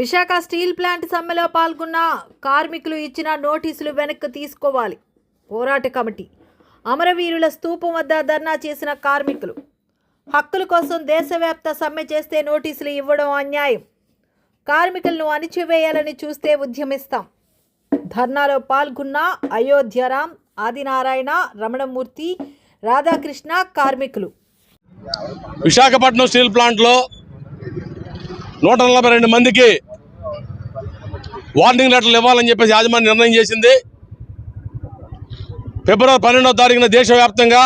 Visakha steel plant సమ్మెలో పాల్గొన్న కార్మికులు ఇచ్చిన నోటీసులు వెనక్కి తీసుకోవాలి. పోరాట కమిటీ. అమరవీరుల స్తూపం వద్ద ధర్నా చేసిన కార్మికులు. హక్కుల కోసం దేశవ్యాప్త సమ్మె చేస్తే నోటీసులు ఇవ్వడం అన్యాయం. కార్మికులను అణిచివేయాలని చూస్తే ఉద్యమిస్తాం. ధర్నాలో పాల్గొన్న అయోధ్యరాం, ఆదినారాయణ, రమణమూర్తి, రాధాకృష్ణ కార్మికులు. విశాఖపట్నం స్టీల్ ప్లాంట్లో 142 మందికి వార్నింగ్ లెటర్లు ఇవ్వాలని చెప్పేసి యాజమాన్యం నిర్ణయం చేసింది. ఫిబ్రవరి 12వ తారీఖున దేశవ్యాప్తంగా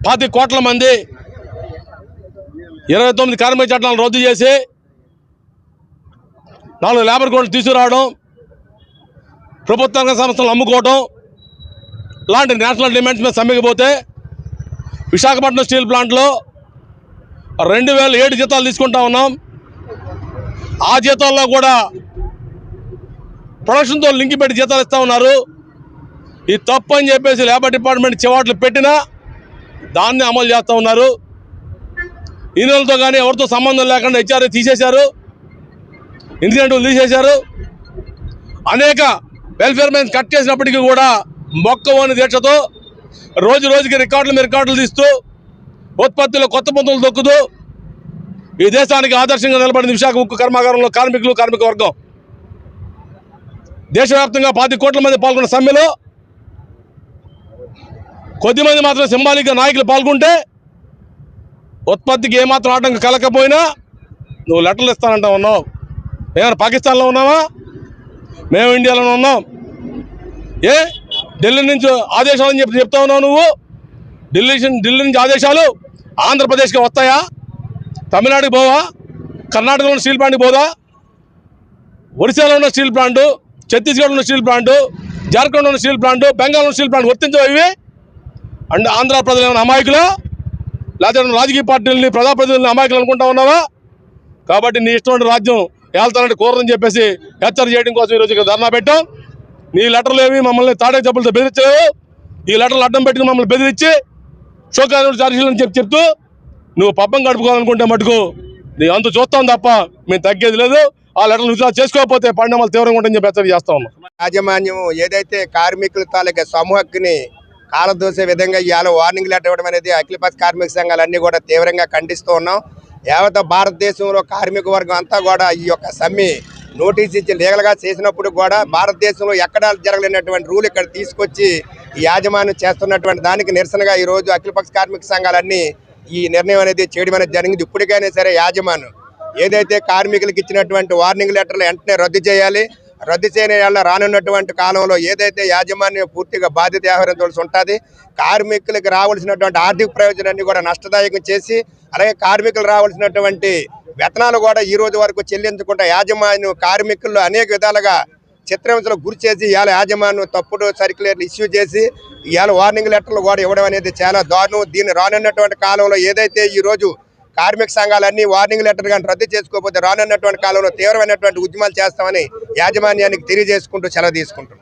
10 కోట్ల మంది 29 కార్మిక చట్టాలను రద్దు చేసి 4 లేబర్ కోడ్లు తీసుకురావడం, ప్రభుత్వ రంగ సంస్థలను అమ్ముకోవడం లాంటి నేషనల్ డిమాండ్స్ మీద సమ్మెకపోతే విశాఖపట్నం స్టీల్ ప్లాంట్లో 2007 జీతాలు తీసుకుంటా ఉన్నాం. ఆ జీతాల్లో కూడా ప్రొడక్షన్తో లింక్ పెట్టి జీతాలు ఇస్తూ ఉన్నారు. ఇది తప్పు అని చెప్పేసి లేబర్ డిపార్ట్మెంట్ చివాట్లు పెట్టినా దాన్ని అమలు చేస్తూ ఉన్నారు. ఈ నెలతో కానీ ఎవరితో సంబంధం లేకుండా హెచ్ఆర్ఏ తీసేశారు, ఇన్సెంటివ్లు తీసేశారు. అనేక వెల్ఫేర్ మెన్స్ కట్ చేసినప్పటికీ కూడా మొక్కవోని దీక్షతో రోజు రోజుకి రికార్డులు తీస్తూ ఉత్పత్తిలో కొత్త పొందులు దొక్కుతూ ఈ దేశానికి ఆదర్శంగా నిలబడింది విశాఖ ఉక్కు కర్మాగారంలో కార్మిక వర్గం. దేశవ్యాప్తంగా 10 కోట్ల మంది పాల్గొన్న సమ్మెలో కొద్దిమంది మాత్రం సింబాలిక్గా నాయకులు పాల్గొంటే ఉత్పత్తికి ఏమాత్రం ఆటంకం కలగకపోయినా నువ్వు లెటర్లు ఇస్తానంటా ఉన్నావు. ఏమైనా పాకిస్తాన్లో ఉన్నావా? మేము ఇండియాలోనే ఉన్నాం. ఢిల్లీ నుంచి ఆదేశాలు అని చెప్తా ఉన్నావు నువ్వు. ఢిల్లీ నుంచి ఆదేశాలు ఆంధ్రప్రదేశ్కి వస్తాయా? తమిళనాడుకి పోవా? కర్ణాటకలో ఉన్న స్టీల్ ప్లాంట్కి పోదా? ఒరిస్సాలో ఉన్న స్టీల్ ప్లాంటు, ఛత్తీస్గఢ్లో ఉన్న స్టీల్ ప్లాంటు, జార్ఖండ్లో ఉన్న స్టీల్ ప్లాంటు, బెంగాల్లో ఉన్న స్టీల్ ప్లాంట్ వర్తించవు ఇవి? అండ్ ఆంధ్ర ప్రజలు ఏమైనా అమాయకులు? లేకపోతే రాజకీయ పార్టీలని ప్రజాప్రతినిధులను అమాయకులు అనుకుంటా ఉన్నావా? కాబట్టి నీ ఇష్టమైన రాజ్యం వెళ్తానంటే కూరని చెప్పేసి హెచ్చరిక చేయడం కోసం ఈరోజు ఇక్కడ ధర్నా పెట్టాం. నీ లెటర్లు ఏమి మమ్మల్ని తాడే చెప్పులతో బెదిరించలేవు. ఈ లెటర్లు అడ్డం పెట్టుకుని మమ్మల్ని బెదిరించి షోకాజ్ చార్జీలు అని చెప్తూ నువ్వు పబ్బం గడుపుకోవాలనుకుంటే మటుకు నీ అంత చూస్తాం తప్ప మేము తగ్గేది లేదు. ఆ లెటర్లు విత్డ్రా చేసుకోకపోతే పరిణామాలు తీవ్రంగా ఉంటాయని చెప్పి హెచ్చరిక చేస్తా ఉన్నాం. యాజమాన్యం ఏదైతే కార్మికుల తాలూకా సమూహ హక్కుని కాలదోసే విధంగా ఇవాళ వార్నింగ్ లెటర్ ఇవ్వడం అనేది అఖిలపక్ష కార్మిక సంఘాలన్నీ కూడా తీవ్రంగా ఖండిస్తూ ఉన్నాం. యావత్ భారతదేశంలో కార్మిక వర్గం అంతా కూడా ఈ యొక్క సమ్మె నోటీస్ ఇచ్చి లీగల్గా చేసినప్పుడు కూడా భారతదేశంలో ఎక్కడా జరగలేనటువంటి రూల్ ఇక్కడ తీసుకొచ్చి ఈ యాజమాన్యం చేస్తున్నటువంటి దానికి నిరసనగా ఈరోజు అఖిలపక్ష కార్మిక సంఘాలన్నీ ఈ నిర్ణయం అనేది చేయడం అనేది జరిగింది. ఇప్పటికైనా సరే యాజమాన్యం ఏదైతే కార్మికులకు ఇచ్చినటువంటి వార్నింగ్ లెటర్లు వెంటనే రద్దు చేయాలి. రద్దు చేయని వల్ల రానున్నటువంటి కాలంలో ఏదైతే యాజమాన్యం పూర్తిగా బాధ్యత వ్యవహరించాల్సి ఉంటుంది. కార్మికులకు రావాల్సినటువంటి ఆర్థిక ప్రయోజనాన్ని కూడా నష్టదాయకం చేసి అలాగే కార్మికులు రావాల్సినటువంటి వేతనాలు కూడా ఈ రోజు వరకు చెల్లించకుండా యాజమాన్యం కార్మికుల్లో అనేక విధాలుగా చిత్రహింసలకు గురి చేసి ఇవాళ యాజమాన్యం తప్పుడు సర్క్యులర్లు ఇష్యూ చేసి ఇవాళ వార్నింగ్ లెటర్లు కూడా ఇవ్వడం అనేది చాలా దారుణం. దీన్ని రానున్నటువంటి కాలంలో ఏదైతే ఈ రోజు కార్మిక సంఘాలన్నీ వార్నింగ్ లెటర్ కానీ రద్దు చేసుకోకపోతే రానున్నటువంటి కాలంలో తీవ్రమైనటువంటి ఉద్యమాలు చేస్తామని యాజమాన్యానికి తెలియజేసుకుంటూ సెలవు తీసుకుంటున్నాం.